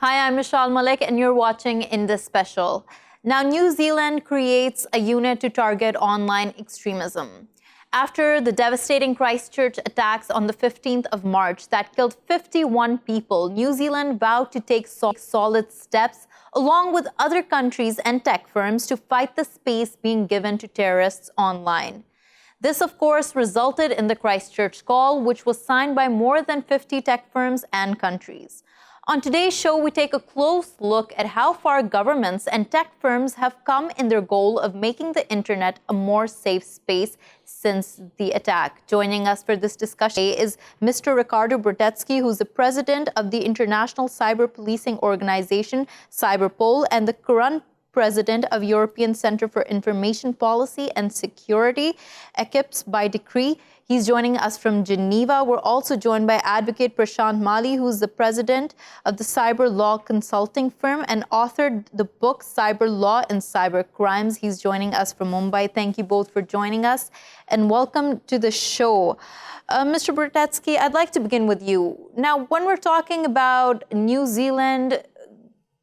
Hi, I'm Meshal Malik, and you're watching Indus Special. Now, New Zealand creates a unit to target online extremism. After the devastating Christchurch attacks on the 15th of March that killed 51 people, New Zealand vowed to take solid steps along with other countries and tech firms to fight the space being given to terrorists online. This, of course, resulted in the Christchurch Call, which was signed by more than 50 tech firms and countries. On today's show, we take a close look at how far governments and tech firms have come in their goal of making the internet a more safe space since the attack. Joining us for this discussion is Mr. Ricardo Baretzky, who's the president of the international cyber policing organization, Cyberpol, and the current president of European Center for Information Policy and Security, ECIPS by decree. He's joining us from Geneva. We're also joined by advocate Prashant Mali, who's the president of the cyber law consulting firm and authored the book Cyber Law and Cyber Crimes. He's joining us from Mumbai. Thank you both for joining us and welcome to the show. Mr. Baretzky, I'd like to begin with you. Now, when we're talking about New Zealand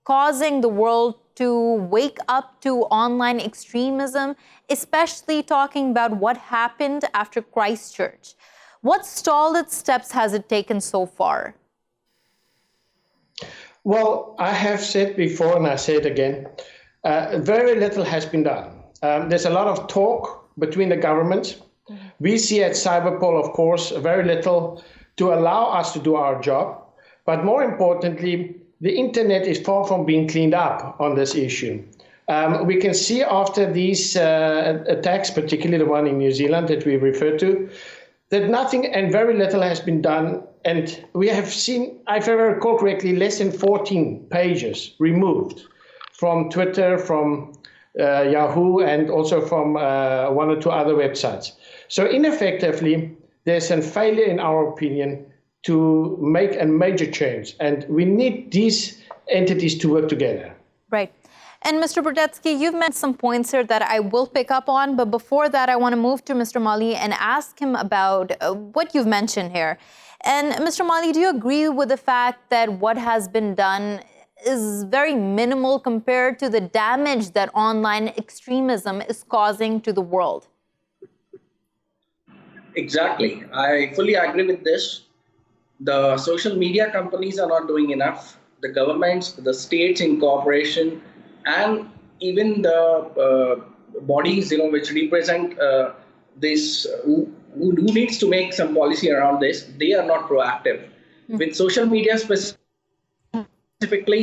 causing the world to wake up to online extremism, especially talking about what happened after Christchurch, what stalled steps has it taken so far? Well, I have said before, and I say it again, very little has been done. There's a lot of talk between the governments. We see at Cyberpol, of course, very little to allow us to do our job. But more importantly, the internet is far from being cleaned up on this issue. We can see after these attacks, particularly the one in New Zealand that we referred to, that nothing and very little has been done. And we have seen, if I recall correctly, less than 14 pages removed from Twitter, from Yahoo, and also from one or two other websites. So ineffectively, there's a failure, in our opinion, to make a major change. And we need these entities to work together. Right. And Mr. Baretzky, you've mentioned some points here that I will pick up on. But before that, I want to move to Mr. Mali and ask him about what you've mentioned here. And Mr. Mali, do you agree with the fact that what has been done is very minimal compared to the damage that online extremism is causing to the world? Exactly. I fully agree with this. The social media companies are not doing enough. The governments, the states in cooperation, and even the bodies, which represent this, who needs to make some policy around this, they are not proactive. With social media specifically,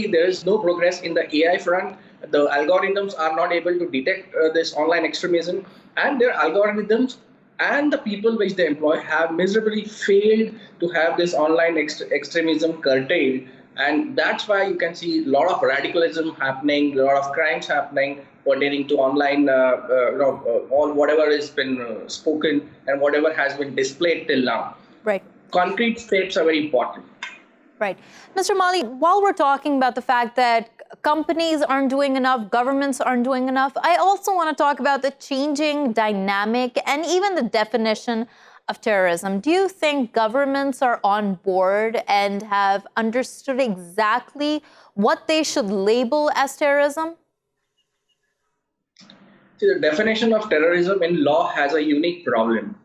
there is no progress in the AI front. The algorithms are not able to detect this online extremism, and their algorithms and the people which they employ have miserably failed to have this online extremism curtailed. And that's why you can see a lot of radicalism happening, a lot of crimes happening pertaining to online, all whatever has been spoken and whatever has been displayed till now. Right. Concrete steps are very important. Right. Mr. Mali, while we're talking about the fact that companies aren't doing enough, governments aren't doing enough, I also want to talk about the changing dynamic and even the definition of terrorism. Do you think governments are on board and have understood exactly what they should label as terrorism? See, the definition of terrorism in law has a unique problem.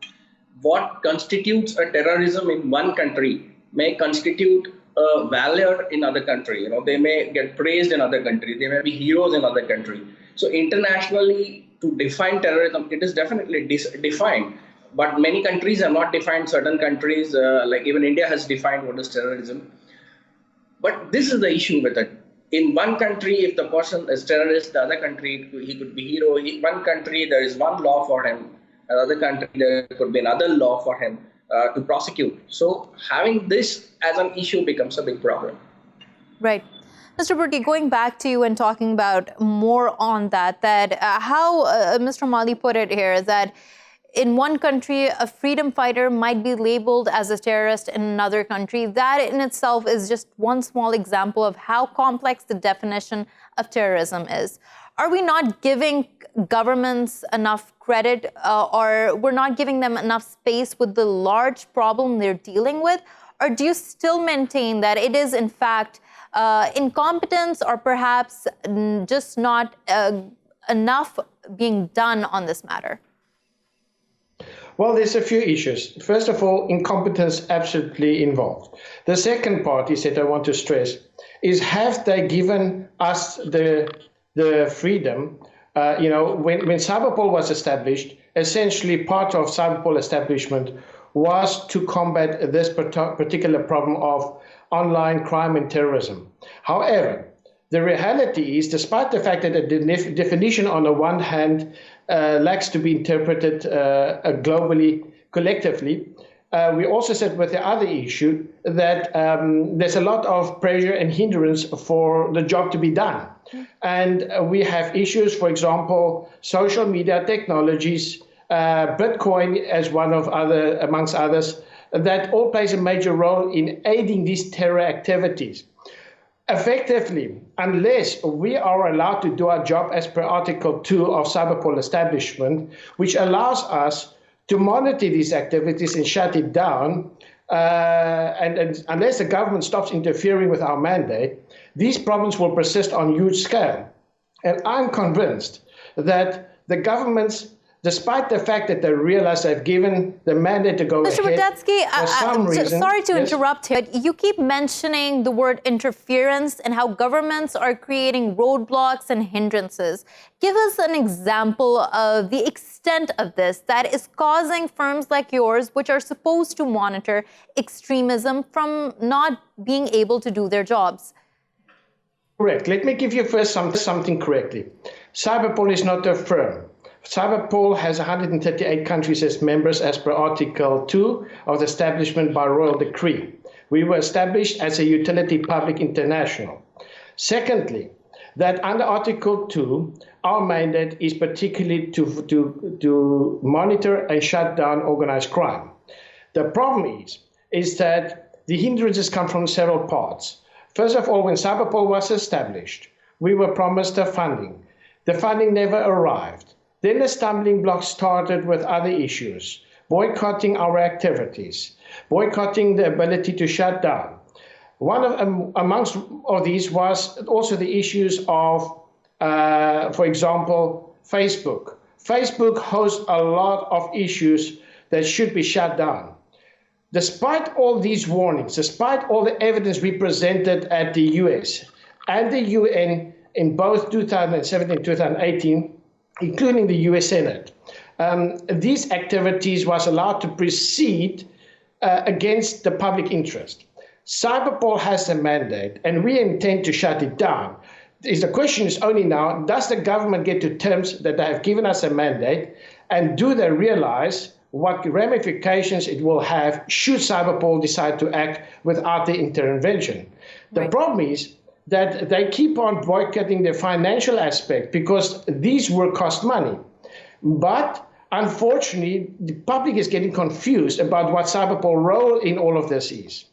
What constitutes a terrorism in one country may constitute a valor in other country. They may get praised in other country. They may be heroes in other country. So internationally, to define terrorism, it is definitely defined. But many countries have not defined. Certain countries, like even India, has defined what is terrorism. But this is the issue with it. In one country, if the person is terrorist, the other country, he could be hero. In one country, there is one law for him. Another country, there could be another law for him to prosecute. So having this as an issue becomes a big problem. Right. Mr. Baretzky, going back to you and talking about more on that how Mr. Mali put it here is that in one country, a freedom fighter might be labeled as a terrorist in another country. That in itself is just one small example of how complex the definition of terrorism is. Are we not giving governments enough credit or we're not giving them enough space with the large problem they're dealing with? Or do you still maintain that it is, in fact, incompetence or perhaps just not enough being done on this matter? Well, there's a few issues. First of all, incompetence absolutely involved. The second part is that I want to stress is, have they given us the freedom? When Cyberpol was established, essentially part of Cyberpol establishment was to combat this particular problem of online crime and terrorism. However, the reality is, despite the fact that the definition on the one hand lacks to be interpreted globally, collectively, we also said with the other issue that there's a lot of pressure and hindrance for the job to be done. And we have issues, for example, social media technologies, Bitcoin as one of amongst others, that all plays a major role in aiding these terror activities. Effectively, unless we are allowed to do our job as per Article 2 of Cyberpol establishment, which allows us to monitor these activities and shut it down, and unless the government stops interfering with our mandate, these problems will persist on huge scale. And I'm convinced that the governments, despite the fact that they realize they've given the mandate to go Mr. ahead, Baretzky, for some reason, sorry to yes? interrupt here, but you keep mentioning the word interference and how governments are creating roadblocks and hindrances. Give us an example of the extent of this that is causing firms like yours, which are supposed to monitor extremism, from not being able to do their jobs. Correct. Let me give you first something correctly. Cyberpol is not a firm. Cyberpol has 138 countries as members as per Article 2 of the establishment by royal decree. We were established as a utility public international. Secondly, that under Article 2, our mandate is particularly to monitor and shut down organized crime. The problem is that the hindrances come from several parts. First of all, when Cyberpol was established, we were promised the funding. The funding never arrived. Then the stumbling block started with other issues, boycotting our activities, boycotting the ability to shut down. One of amongst all these was also the issues of, for example, Facebook. Facebook hosts a lot of issues that should be shut down. Despite all these warnings, despite all the evidence we presented at the US and the UN in both 2017 and 2018, including the US Senate, these activities was allowed to proceed against the public interest. Cyberpol has a mandate, and we intend to shut it down. The question is only now, does the government get to terms that they have given us a mandate, and do they realize what ramifications it will have should Cyberpol decide to act without the intervention? The problem is that they keep on boycotting the financial aspect because these work cost money. But unfortunately, the public is getting confused about what Cyberpol's role in all of this is.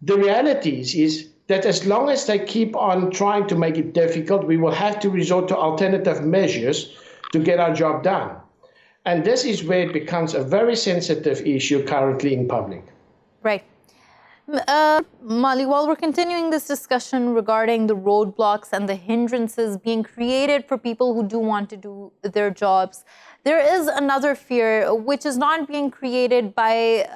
The reality is that as long as they keep on trying to make it difficult, we will have to resort to alternative measures to get our job done. And this is where it becomes a very sensitive issue currently in public. Right. Mali, while we're continuing this discussion regarding the roadblocks and the hindrances being created for people who do want to do their jobs, there is another fear which is not being created by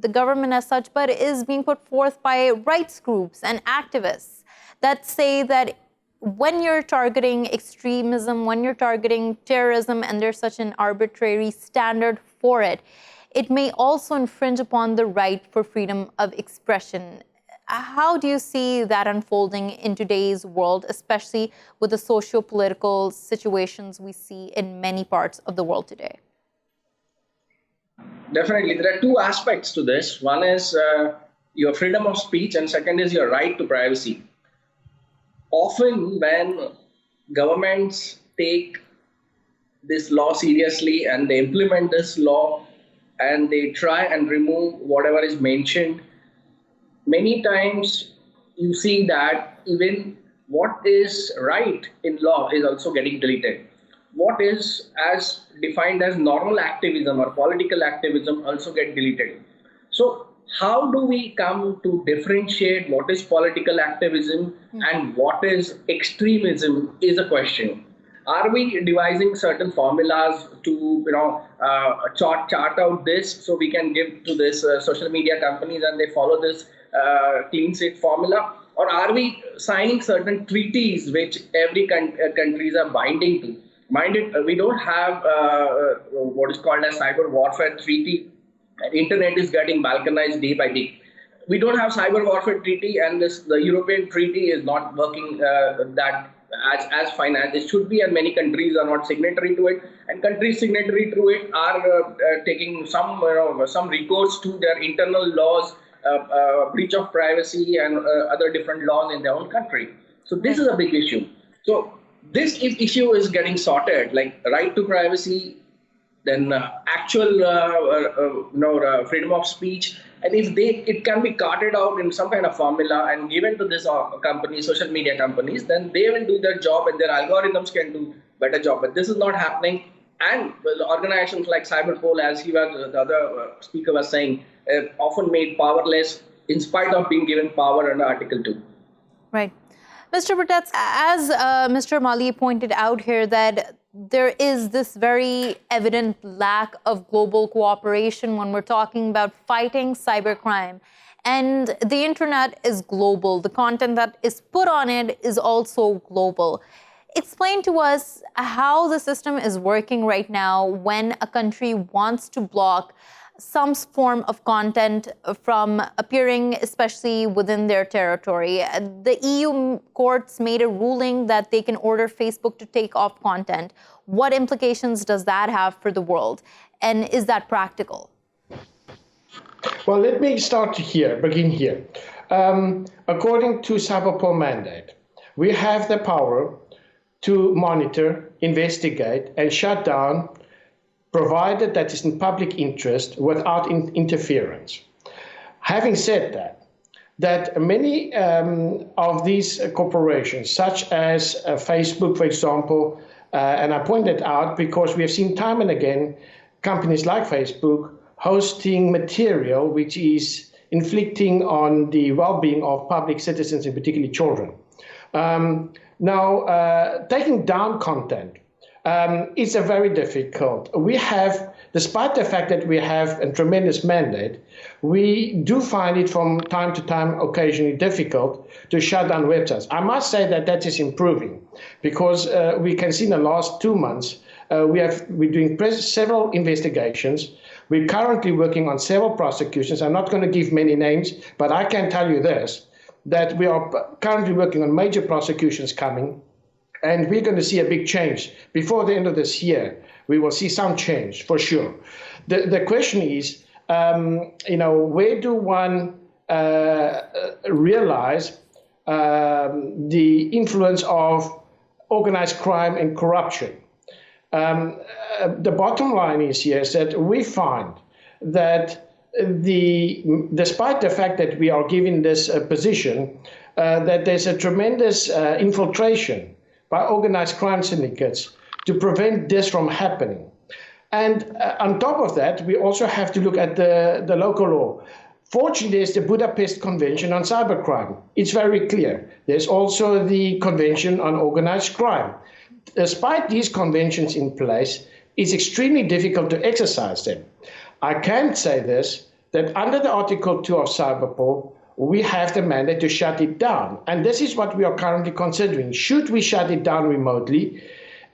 the government as such, but is being put forth by rights groups and activists that say that when you're targeting extremism, when you're targeting terrorism, and there's such an arbitrary standard for it, it may also infringe upon the right for freedom of expression. How do you see that unfolding in today's world, especially with the socio-political situations we see in many parts of the world today? Definitely. There are two aspects to this. One is your freedom of speech, and second is your right to privacy. Often when governments take this law seriously and they implement this law and they try and remove whatever is mentioned, many times you see that even what is right in law is also getting deleted. What is as defined as normal activism or political activism also get deleted. So how do we come to differentiate what is political activism and what is extremism is a question. Are we devising certain formulas to chart out this so we can give to this social media companies and they follow this clean sheet formula? Or are we signing certain treaties which every countries are binding to? Mind it, we don't have what is called a cyber warfare treaty. Internet is getting balkanized day by day. We don't have cyber warfare treaty, and the European treaty is not working that as fine as it should be, and many countries are not signatory to it. And countries signatory to it are taking some recourse to their internal laws, breach of privacy, and other different laws in their own country. So this is a big issue. So this issue is getting sorted, like right to privacy, then actual freedom of speech, and if it can be carted out in some kind of formula and given to this company, social media companies, then they will do their job and their algorithms can do better job. But this is not happening, and organizations like Cyberpol, as the other speaker was saying, often made powerless in spite of being given power under Article 2. Right. Mr. Baretzky, as Mr. Mali pointed out here, that there is this very evident lack of global cooperation when we're talking about fighting cybercrime. And the internet is global. The content that is put on it is also global. Explain to us how the system is working right now when a country wants to block some form of content from appearing, especially within their territory. The EU courts made a ruling that they can order Facebook to take off content. What implications does that have for the world? And is that practical? Well, let me begin here. According to Cyberpol mandate, we have the power to monitor, investigate, and shut down, provided that is in public interest without interference. Having said that many of these corporations, such as Facebook, for example, and I point that out because we have seen time and again companies like Facebook hosting material which is inflicting on the well-being of public citizens, and particularly children. Taking down content is a very difficult. We have, despite the fact that we have a tremendous mandate, we do find it from time to time occasionally difficult to shut down websites. I must say that is improving, because we can see in the last 2 months, we're doing several investigations. We're currently working on several prosecutions. I'm not going to give many names, but I can tell you this, that we are currently working on major prosecutions coming. And we're going to see a big change. Before the end of this year, we will see some change, for sure. The question is, where do one realize the influence of organized crime and corruption? The bottom line is here is that we find that despite the fact that we are given this position, that there's a tremendous infiltration by organized crime syndicates to prevent this from happening. And on top of that, we also have to look at the local law. Fortunately, there's the Budapest Convention on Cybercrime. It's very clear. There's also the Convention on Organized Crime. Despite these conventions in place, it's extremely difficult to exercise them. I can say this, that under the Article 2 of Cyberpol, we have the mandate to shut it down. And this is what we are currently considering. Should we shut it down remotely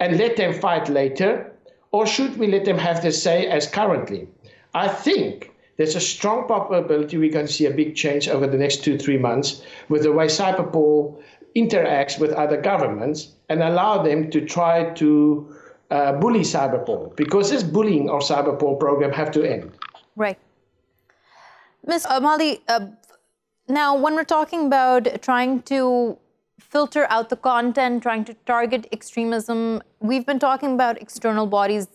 and let them fight later? Or should we let them have the say as currently? I think there's a strong probability we're going to see a big change over the next 2-3 months with the way Cyberpol interacts with other governments and allow them to try to bully Cyberpol, because this bullying of Cyberpol program have to end. Right. Ms. Mali, now, when we're talking about trying to filter out the content, trying to target extremism, we've been talking about external bodies,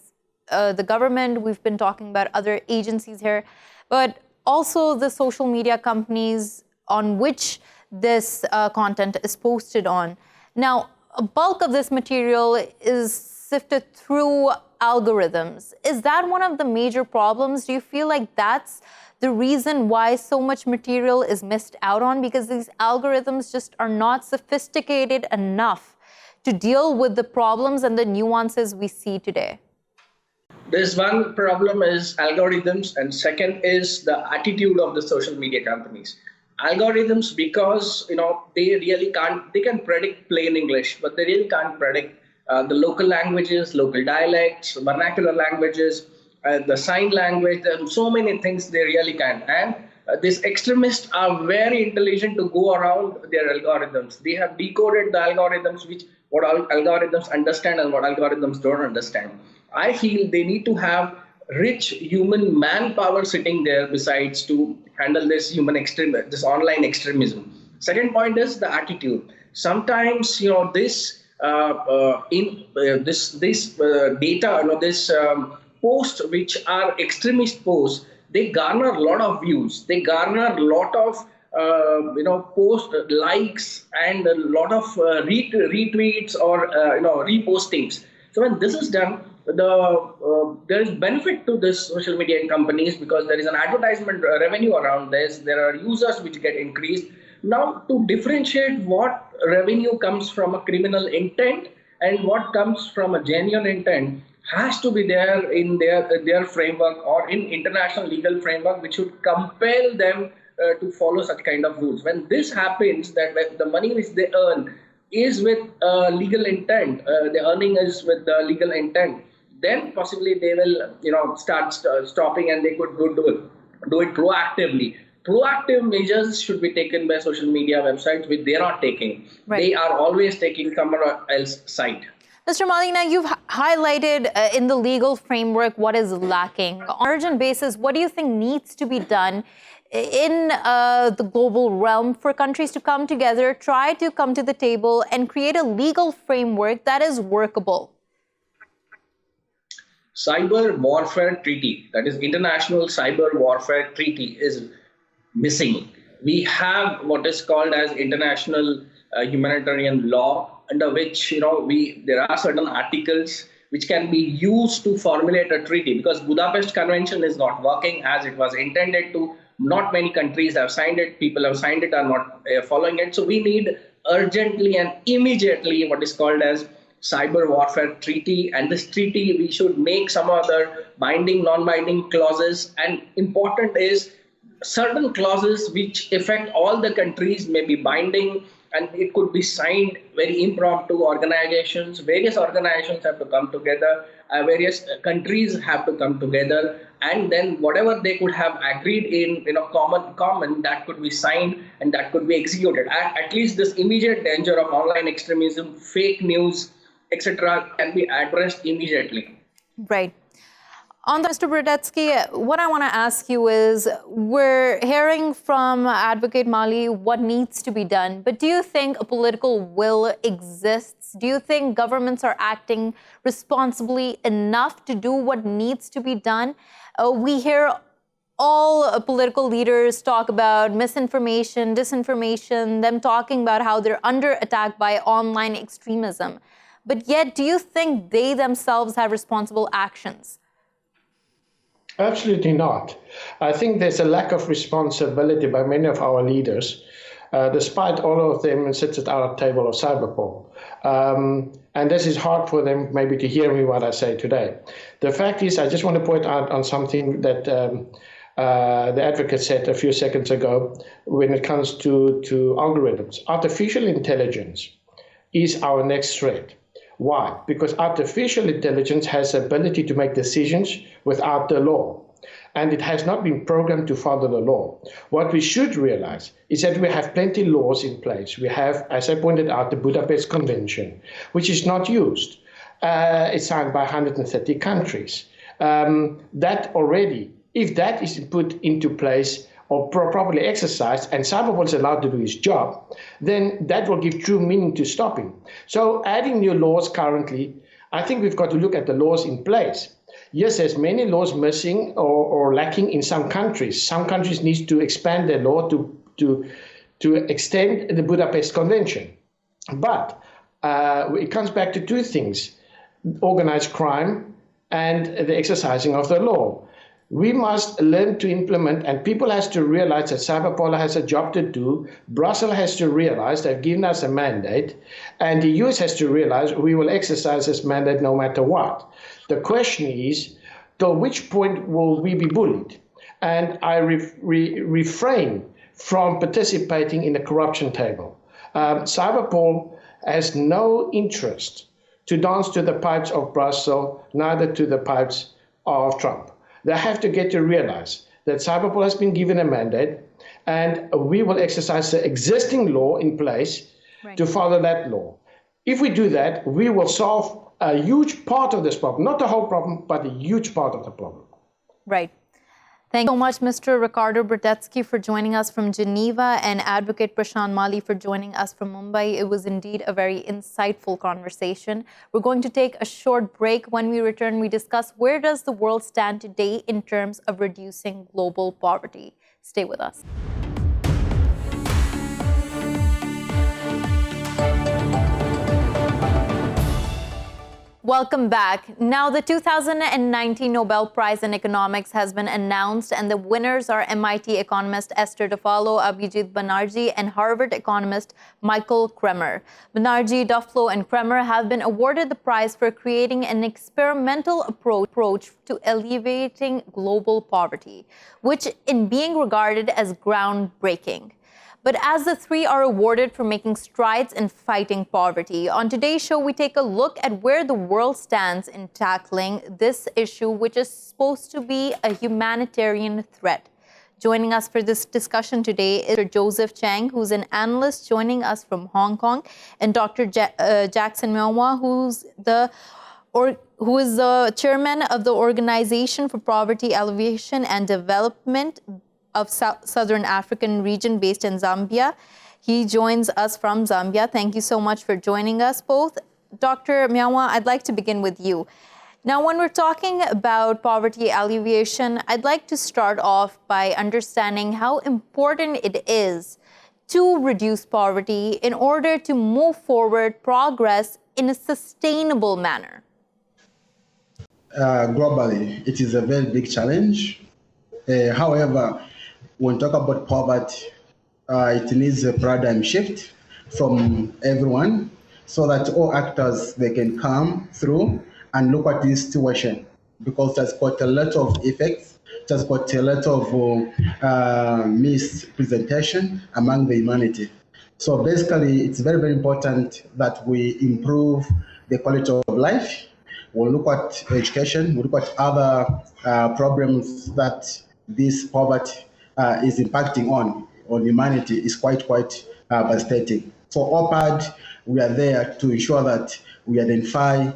the government, we've been talking about other agencies here, but also the social media companies on which this content is posted on. Now, a bulk of this material is sifted through algorithms. Is that one of the major problems? Do you feel like that's the reason why so much material is missed out on? Because these algorithms just are not sophisticated enough to deal with the problems and the nuances we see today. There's one problem is algorithms, and second is the attitude of the social media companies. Algorithms, because they really can't, they can predict plain English, but they really can't predict the local languages, local dialects, vernacular languages, the sign language, and so many things they really can. And these extremists are very intelligent to go around their algorithms. They have decoded the algorithms, what algorithms understand and what algorithms don't understand. I feel they need to have rich human manpower sitting there besides to handle this this online extremism. Second point is the attitude. Sometimes this data, this posts which are extremist posts, they garner a lot of views. They garner a lot of post likes and a lot of retweets or repostings. So when this is done, there is benefit to this social media companies because there is an advertisement revenue around this. There are users which get increased. Now, to differentiate what revenue comes from a criminal intent and what comes from a genuine intent has to be there in their framework or in international legal framework, which should compel them to follow such kind of rules. When this happens, that when the money which they earn is with legal intent, the earning is with the legal intent, then possibly they will start stopping, and they could do it proactively. Proactive measures should be taken by social media websites, which they are not taking. Right. They are always taking someone else's side. Mr. Mali, now you've highlighted in the legal framework what is lacking. On an urgent basis, what do you think needs to be done in the global realm for countries to come together, try to come to the table and create a legal framework that is workable? Cyber Warfare Treaty, that is International Cyber Warfare Treaty, is missing. We have what is called as international humanitarian law, under which there are certain articles which can be used to formulate a treaty, because Budapest Convention is not working as it was intended to. Not many countries have signed it. People have signed it, are not following it. So we need urgently and immediately what is called as Cyber Warfare Treaty. And this treaty, we should make some other binding, non-binding clauses. And important is certain clauses which affect all the countries may be binding, and it could be signed very impromptu organizations. Various organizations have to come together. Various countries have to come together, and then whatever they could have agreed in common that could be signed and that could be executed. At least this immediate danger of online extremism, fake news, etc., can be addressed immediately. Right. On that, Mr. Baretzky, what I want to ask you is, we're hearing from Advocate Mali what needs to be done, but do you think a political will exists? Do you think governments are acting responsibly enough to do what needs to be done? We hear all political leaders talk about misinformation, disinformation, them talking about how they're under attack by online extremism. But yet, do you think they themselves have responsible actions? Absolutely not. I think there's a lack of responsibility by many of our leaders, despite all of them sit at our table of Cyberpol. And this is hard for them maybe to hear me what I say today. The fact is, I just want to point out on something that the advocate said a few seconds ago when it comes to algorithms. Artificial intelligence is our next threat. Why? Because artificial intelligence has the ability to make decisions without the law, and it has not been programmed to follow the law. What we should realize is that we have plenty of laws in place. We have, as I pointed out, the Budapest Convention, which is not used. It's signed by 130 countries. That already, if that is put into place or properly exercised, and Cyberpol is allowed to do his job, then that will give true meaning to stopping. So adding new laws currently, I think we've got to look at the laws in place. Yes, there's many laws missing or lacking in some countries. Some countries need to expand their law to extend the Budapest Convention. But it comes back to two things: organized crime and the exercising of the law. We must learn to implement, and people has to realize that Cyberpolar has a job to do. Brussels has to realize they've given us a mandate, and the US has to realize we will exercise this mandate no matter what. The question is, till which point will we be bullied? And I refrain from participating in the corruption table. Cyberpol has no interest to dance to the pipes of Brussels, neither to the pipes of Trump. They have to get to realize that Cyberpol has been given a mandate, and we will exercise the existing law in place to follow that law. If we do that, we will solve a huge part of this problem, not the whole problem, but a huge part of the problem. Right. Thank you so much, Mr. Ricardo Baretzky, for joining us from Geneva, and Advocate Prashant Mali for joining us from Mumbai. It was indeed a very insightful conversation. We're going to take a short break. When we return, we discuss where does the world stand today in terms of reducing global poverty. Stay with us. Welcome back. Now, the 2019 Nobel Prize in Economics has been announced, and the winners are MIT economist Esther Duflo, Abhijit Banerjee, and Harvard economist Michael Kremer. Banerjee, Duflo, and Kremer have been awarded the prize for creating an experimental approach to alleviating global poverty, which is being regarded as groundbreaking. But as the three are awarded for making strides in fighting poverty, on today's show, we take a look at where the world stands in tackling this issue, which is supposed to be a humanitarian threat. Joining us for this discussion today is Dr. Joseph Cheng, who's an analyst joining us from Hong Kong, and Dr. Jackson Mwewa, who is the chairman of the Organization for Poverty Alleviation and Development of Southern African region based in Zambia. He joins us from Zambia. Thank you so much for joining us both. Dr. Mwewa, I'd like to begin with you. Now, when we're talking about poverty alleviation, I'd like to start off by understanding how important it is to reduce poverty in order to move forward progress in a sustainable manner. Globally, it is a very big challenge. However, when we talk about poverty, it needs a paradigm shift from everyone so that all actors, they can come through and look at this situation, because it has got a lot of effects. It has got a lot of mispresentation among the humanity. So basically, it's very, very important that we improve the quality of life. We'll look at education, we'll look at other problems that this poverty is impacting on humanity is quite devastating. For OPAD, we are there to ensure that we identify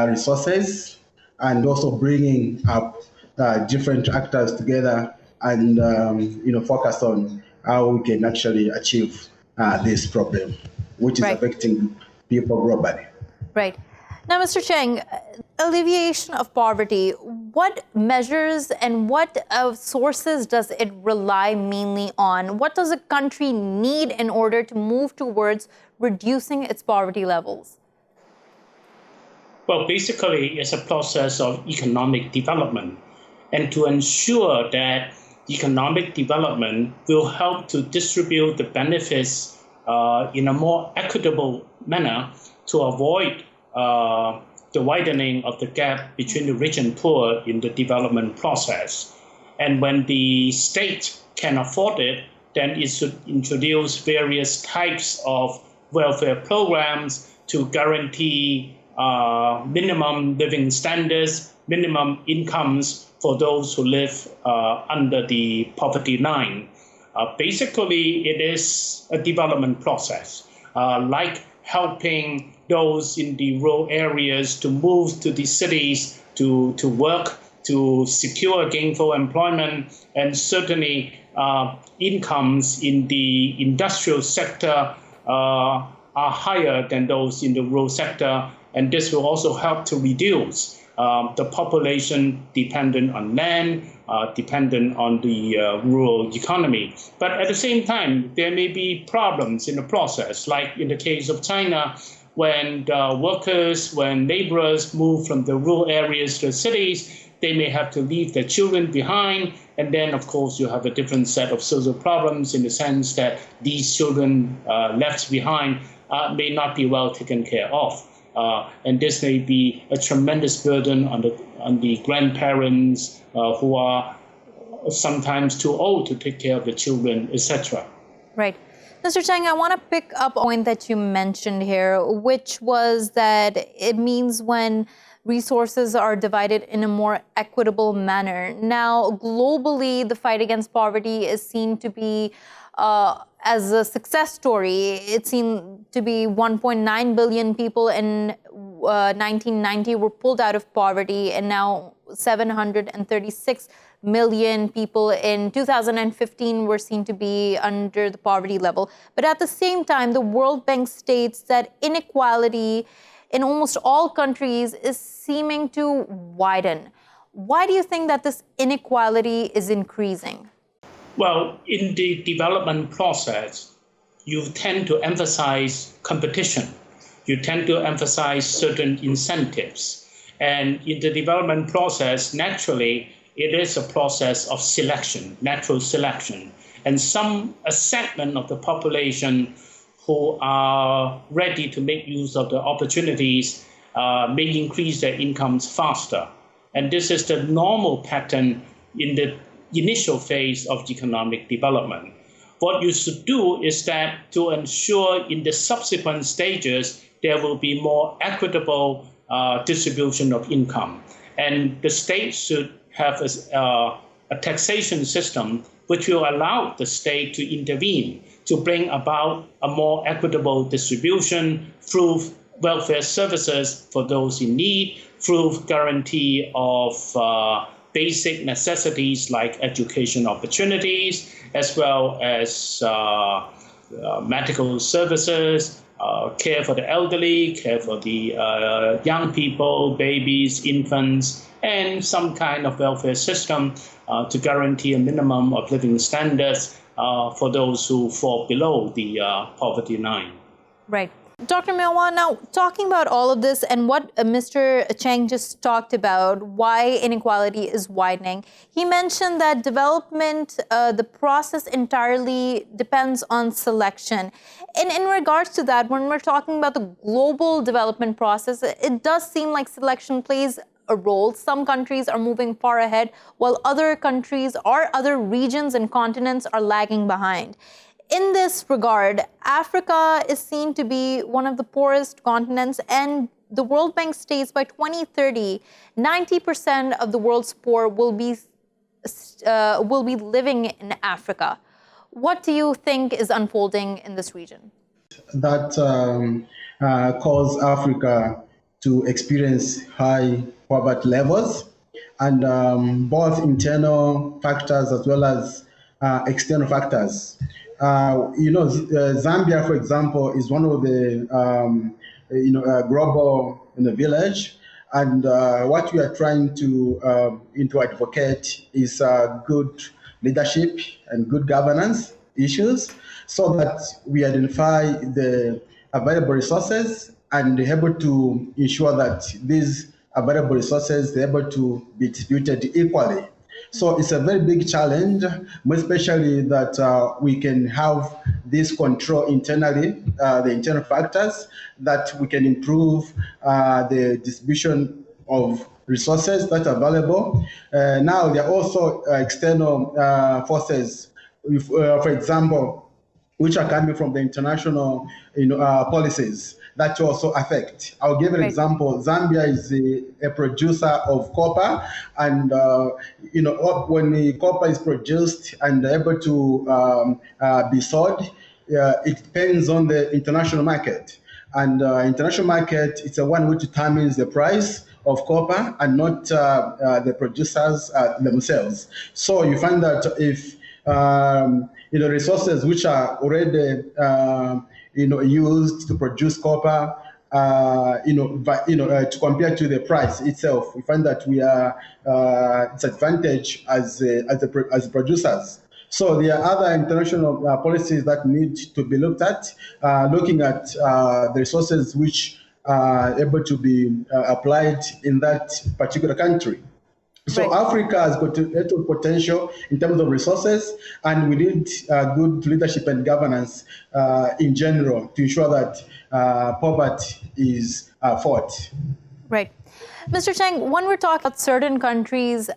resources and also bringing up different actors together and focus on how we can actually achieve this problem, which is affecting people globally. Right. Now, Mr. Cheng, alleviation of poverty, what measures and what sources does it rely mainly on? What does a country need in order to move towards reducing its poverty levels? Well, basically, it's a process of economic development. And to ensure that economic development will help to distribute the benefits in a more equitable manner to avoid the widening of the gap between the rich and poor in the development process. And when the state can afford it, then it should introduce various types of welfare programs to guarantee minimum living standards, minimum incomes for those who live under the poverty line. Basically, it is a development process, like helping those in the rural areas to move to the cities to work, to secure gainful employment, and certainly incomes in the industrial sector are higher than those in the rural sector, and this will also help to reduce the population dependent on land, dependent on the rural economy. But at the same time, there may be problems in the process, like in the case of China, when workers, when laborers move from the rural areas to the cities, they may have to leave their children behind. And then, of course, you have a different set of social problems in the sense that these children left behind may not be well taken care of. And this may be a tremendous burden on the grandparents who are sometimes too old to take care of the children, etc. Right. Mr. Cheng, I want to pick up a point that you mentioned here, which was that it means when resources are divided in a more equitable manner. Now, globally, the fight against poverty is seen to be as a success story. It seemed to be 1.9 billion people in 1990 were pulled out of poverty, and now 736 million people in 2015 were seen to be under the poverty level. But at the same time, the World Bank states that inequality in almost all countries is seeming to widen. Why do you think that this inequality is increasing? Well, in the development process, you tend to emphasize competition. You tend to emphasize certain incentives. And in the development process, naturally, it is a process of selection, natural selection. And a segment of the population who are ready to make use of the opportunities may increase their incomes faster. And this is the normal pattern in the initial phase of economic development. What you should do is that to ensure in the subsequent stages, there will be more equitable distribution of income. And the state should have a taxation system which will allow the state to intervene to bring about a more equitable distribution through welfare services for those in need, through guarantee of basic necessities like education opportunities, as well as medical services, care for the elderly, care for the young people, babies, infants, and some kind of welfare system to guarantee a minimum of living standards for those who fall below the poverty line. Right. Dr. Mwewa, now talking about all of this and what Mr. Cheng just talked about, why inequality is widening, he mentioned that development, the process entirely depends on selection. And in regards to that, when we're talking about the global development process, it does seem like selection plays a role. Some countries are moving far ahead, while other countries or other regions and continents are lagging behind. In this regard, Africa is seen to be one of the poorest continents, and the World Bank states by 2030, 90% of the world's poor will be living in Africa. What do you think is unfolding in this region? That caused Africa to experience high poverty levels, and both internal factors as well as external factors. Zambia, for example, is one of the global village, and what we are trying to advocate is good leadership and good governance issues, so that we identify the available resources and able to ensure that these available resources are able to be distributed equally. So it's a very big challenge, especially that we can have this control internally, the internal factors, that we can improve the distribution of resources that are available. Now, there are also external forces, for example, which are coming from the international policies that also affect. I'll give an example. Zambia is a producer of copper, and when the copper is produced and able to be sold, it depends on the international market. And international market, it's the one which determines the price of copper and not the producers themselves. So you find that if resources which are already used to produce copper, to compare to the price itself, we find that we are disadvantaged as producers. So there are other international policies that need to be looked at, looking at the resources which are able to be applied in that particular country. So Right. Africa has got a little potential in terms of resources, and we need good leadership and governance in general to ensure that poverty is fought. Right. Mr. Cheng, when we're talking about certain countries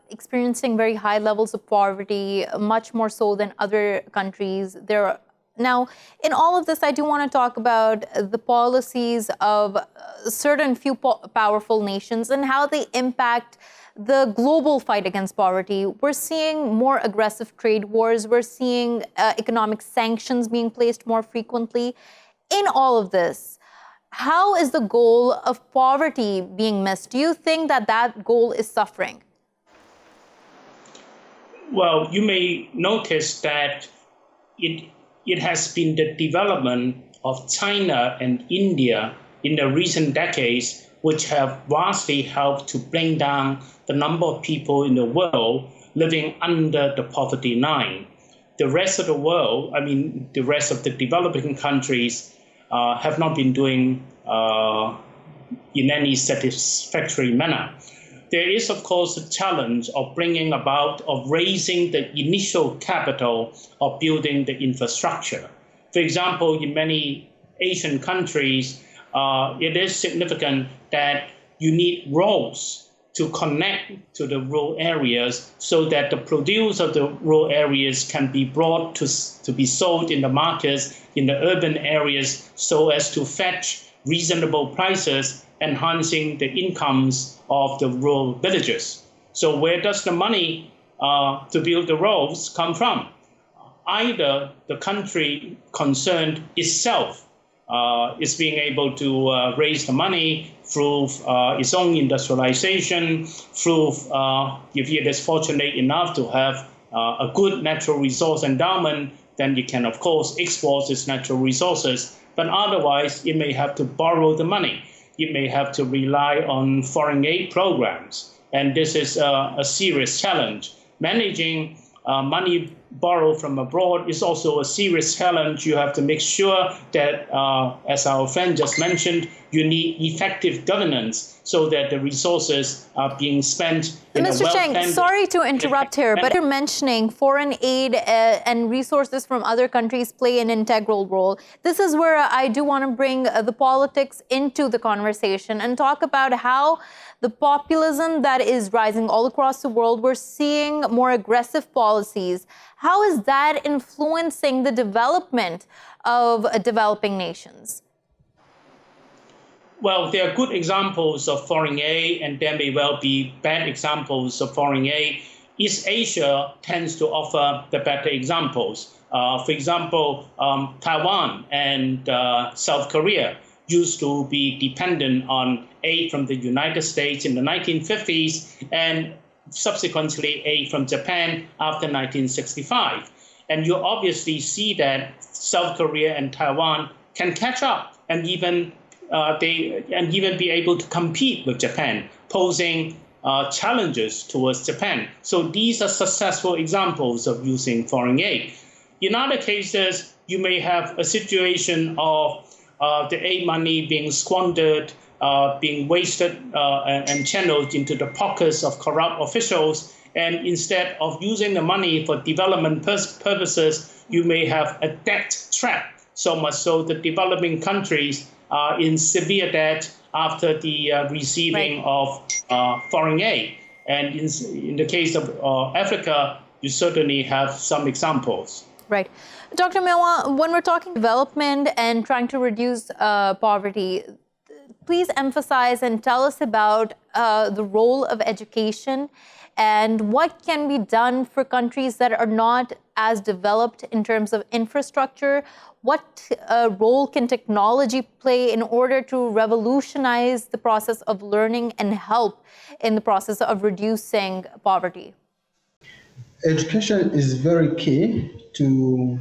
experiencing very high levels of poverty, much more so than other countries, now, in all of this, I do want to talk about the policies of certain few powerful nations and how they impact the global fight against poverty. We're seeing more aggressive trade wars. We're seeing economic sanctions being placed more frequently. In all of this, how is the goal of poverty being missed? Do you think that that goal is suffering? Well, you may notice that it has been the development of China and India in the recent decades which have vastly helped to bring down the number of people in the world living under the poverty line. The rest of the world, the rest of the developing countries, have not been doing in any satisfactory manner. There is, of course, a challenge of raising the initial capital of building the infrastructure. For example, in many Asian countries, it is significant that you need roads to connect to the rural areas so that the produce of the rural areas can be brought to be sold in the markets in the urban areas so as to fetch reasonable prices, enhancing the incomes of the rural villages. So where does the money to build the roads come from? Either the country concerned itself is being able to raise the money through its own industrialization, through if it is fortunate enough to have a good natural resource endowment, then it can, of course, export its natural resources. But otherwise, it may have to borrow the money. It may have to rely on foreign aid programs. And this is a serious challenge. Managing money borrowed from abroad is also a serious challenge. You have to make sure that, as our friend just mentioned, you need effective governance so that the resources are being spent in a Mr. Cheng, sorry to interrupt here, but you're mentioning foreign aid and resources from other countries play an integral role. This is where I do want to bring the politics into the conversation and talk about how the populism that is rising all across the world, we're seeing more aggressive policies. How is that influencing the development of developing nations? Well, there are good examples of foreign aid, and there may well be bad examples of foreign aid. East Asia tends to offer the better examples. For example, Taiwan and South Korea used to be dependent on aid from the United States in the 1950s and subsequently aid from Japan after 1965. And you obviously see that South Korea and Taiwan can catch up and even be able to compete with Japan, posing challenges towards Japan. So these are successful examples of using foreign aid. In other cases, you may have a situation of the aid money being squandered, being wasted and channeled into the pockets of corrupt officials. And instead of using the money for development purposes, you may have a debt trap, so much so that developing countries are in severe debt after the receiving of foreign aid. And in the case of Africa, you certainly have some examples. Right. Dr. Mwewa, when we're talking development and trying to reduce poverty, please emphasize and tell us about the role of education and what can be done for countries that are not as developed in terms of infrastructure. What role can technology play in order to revolutionize the process of learning and help in the process of reducing poverty? Education is very key to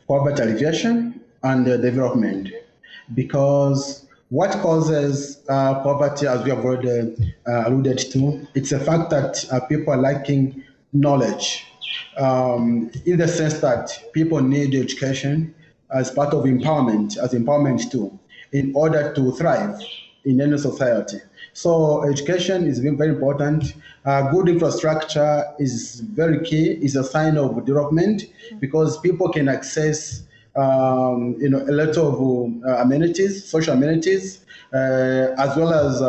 poverty alleviation and development, because what causes poverty, as we have already alluded to, it's the fact that people are lacking knowledge. in the sense that people need education as part of empowerment, as empowerment tool, in order to thrive in any society. So education is very important. Good infrastructure is very key, is a sign of development, because people can access a lot of amenities, social amenities, as well as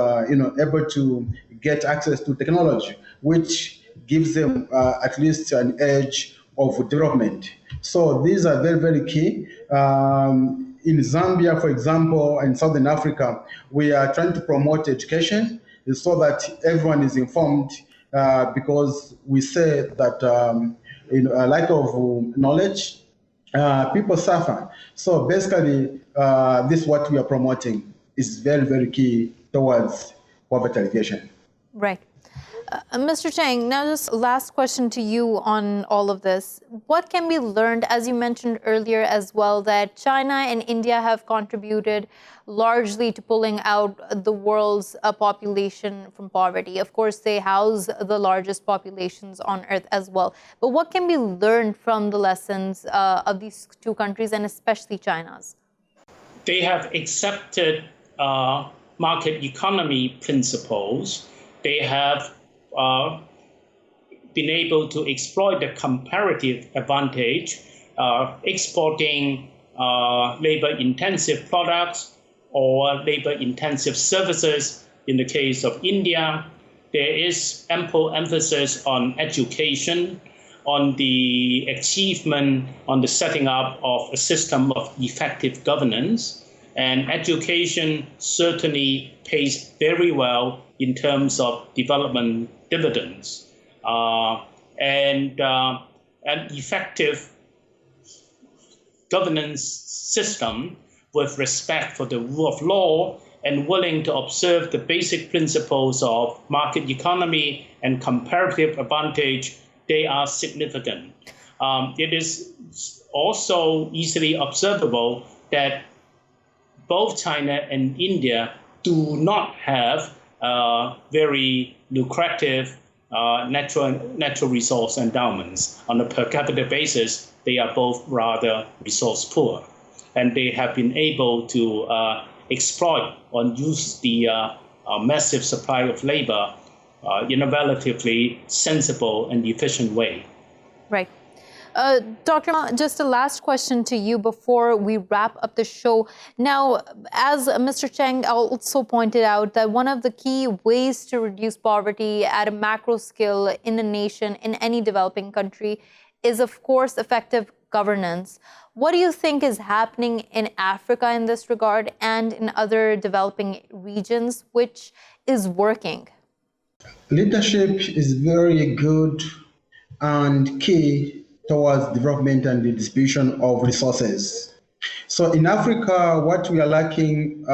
able to get access to technology, which gives them at least an edge of development. So these are very, very key. In Zambia, for example, and Southern Africa, we are trying to promote education so that everyone is informed, because we say that a lack of knowledge, people suffer. So basically, this is what we are promoting is very, very key towards poverty alleviation. Right. Mr. Cheng, now just last question to you on all of this. What can be learned, as you mentioned earlier as well, that China and India have contributed largely to pulling out the world's population from poverty? Of course, they house the largest populations on earth as well. But what can be learned from the lessons of these two countries, and especially China's? They have accepted market economy principles. They have been able to exploit the comparative advantage, exporting labor-intensive products or labor-intensive services. In the case of India, there is ample emphasis on education, on the achievement, on the setting up of a system of effective governance. And education certainly pays very well in terms of development dividends. And an effective governance system with respect for the rule of law and willing to observe the basic principles of market economy and comparative advantage, they are significant. It is also easily observable that both China and India do not have very lucrative natural resource endowments. On a per capita basis, they are both rather resource poor. And they have been able to exploit or use the massive supply of labor in a relatively sensible and efficient way. Right. Dr. Ma, just a last question to you before we wrap up the show. Now, as Mr. Cheng also pointed out, that one of the key ways to reduce poverty at a macro scale in a nation, in any developing country, is, of course, effective governance. What do you think is happening in Africa in this regard and in other developing regions, which is working? Leadership is very good and key towards development and the distribution of resources. So in Africa, what we are lacking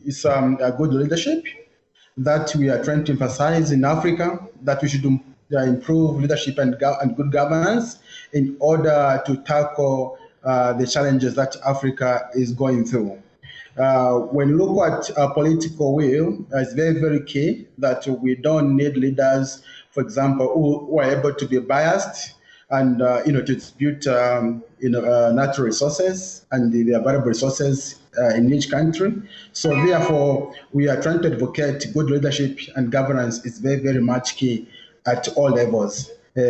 is a good leadership that we are trying to emphasize in Africa, that we should improve leadership and good governance in order to tackle the challenges that Africa is going through. When you look at political will, it's very, very key that we don't need leaders, for example, who are able to be biased and to distribute natural resources and the available resources in each country. So therefore, we are trying to advocate good leadership and governance is very, very much key at all levels.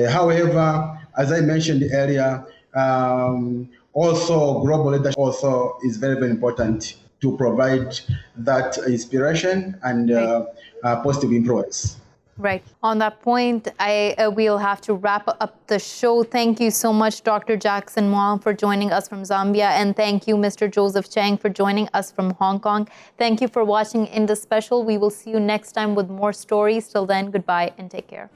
However, as I mentioned earlier, also global leadership also is very, very important to provide that inspiration and positive influence. Right. On that point, we'll have to wrap up the show. Thank you so much, Dr. Jackson Mwewa, for joining us from Zambia. And thank you, Mr. Joseph Cheng, for joining us from Hong Kong. Thank you for watching Indus Special. We will see you next time with more stories. Till then, goodbye and take care.